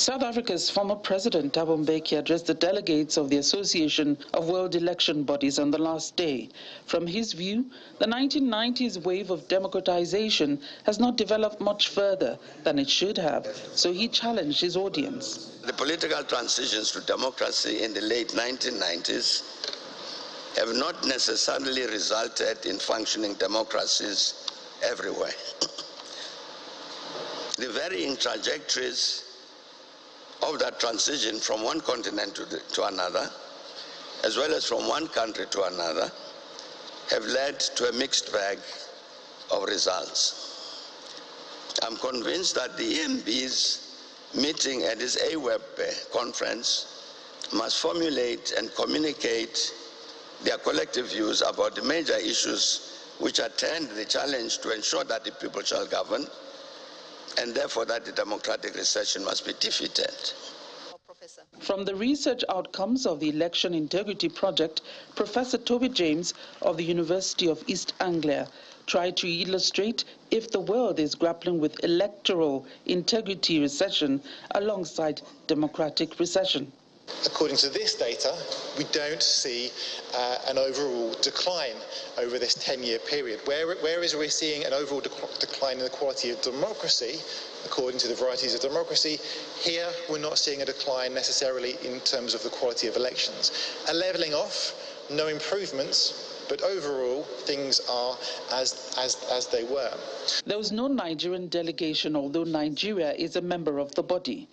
South Africa's former president, Thabo Mbeki, addressed the delegates of the Association of World Election Bodies on the last day. From his view, the 1990s wave of democratization has not developed much further than it should have, so he challenged his audience. The political transitions to democracy in the late 1990s have not necessarily resulted in functioning democracies everywhere. The varying trajectories of that transition from one continent to another, as well as from one country to another, have led to a mixed bag of results. I'm convinced that the EMB's meeting at this AWEB conference must formulate and communicate their collective views about the major issues which attend the challenge to ensure that the people shall govern, and therefore that the democratic recession must be defeated. From the research outcomes of the Election Integrity Project, Professor Toby James of the University of East Anglia tried to illustrate if the world is grappling with electoral integrity recession alongside democratic recession. According to this data, we don't see an overall decline over this 10-year period. Whereas we're seeing an overall decline in the quality of democracy, according to the varieties of democracy, here we're not seeing a decline necessarily in terms of the quality of elections. A levelling off, no improvements, but overall things are as they were. There was no Nigerian delegation, although Nigeria is a member of the body.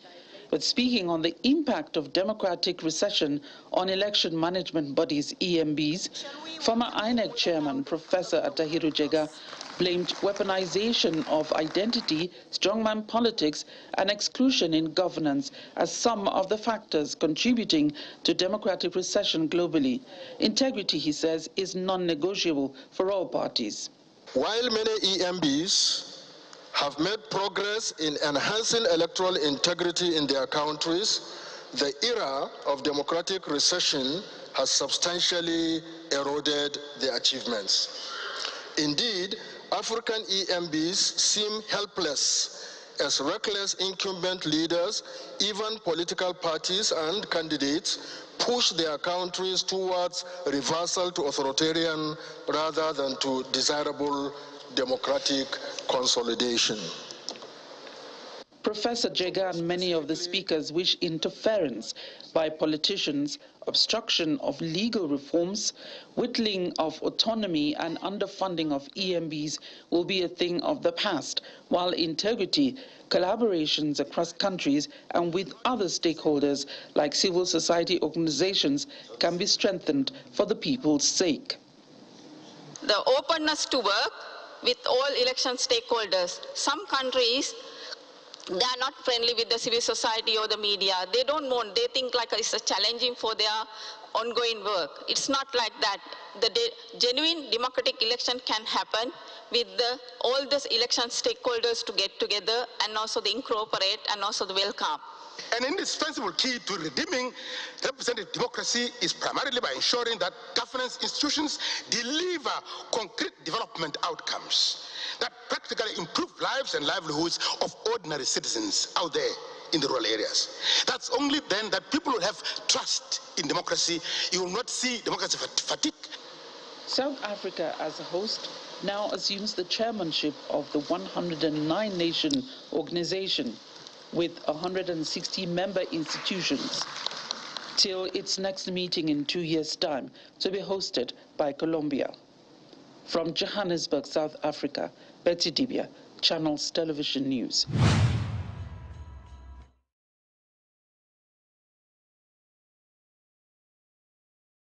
But speaking on the impact of democratic recession on election management bodies, EMBs, former INEC chairman Professor Atahiru Jega blamed weaponization of identity, strongman politics, and exclusion in governance as some of the factors contributing to democratic recession globally. Integrity, he says, is non-negotiable for all parties. While many EMBs have made progress in enhancing electoral integrity in their countries, the era of democratic recession has substantially eroded their achievements. Indeed, African EMBs seem helpless as reckless incumbent leaders, even political parties and candidates, push their countries towards reversal to authoritarian rather than to desirable democratic consolidation. Professor Jega and many of the speakers wish interference by politicians, obstruction of legal reforms, whittling of autonomy and underfunding of EMBs will be a thing of the past, while integrity, collaborations across countries and with other stakeholders like civil society organizations can be strengthened for the people's sake. The openness to work with all election stakeholders. Some countries, they are not friendly with the civil society or the media. They don't want, they think like it's a challenging for their ongoing work. It's not like that. The genuine democratic election can happen with all the election stakeholders to get together and also the incorporate and also the welcome. An indispensable key to redeeming representative democracy is primarily by ensuring that governance institutions deliver concrete development outcomes that practically improve lives and livelihoods of ordinary citizens out there in the rural areas. That's only then that people will have trust in democracy. You will not see democracy fatigue. South Africa, as a host, now assumes the chairmanship of the 109-nation organization, with 160 member institutions, till its next meeting in 2 years' time, to be hosted by Colombia. From Johannesburg, South Africa, Betsy Dibia, Channels Television News.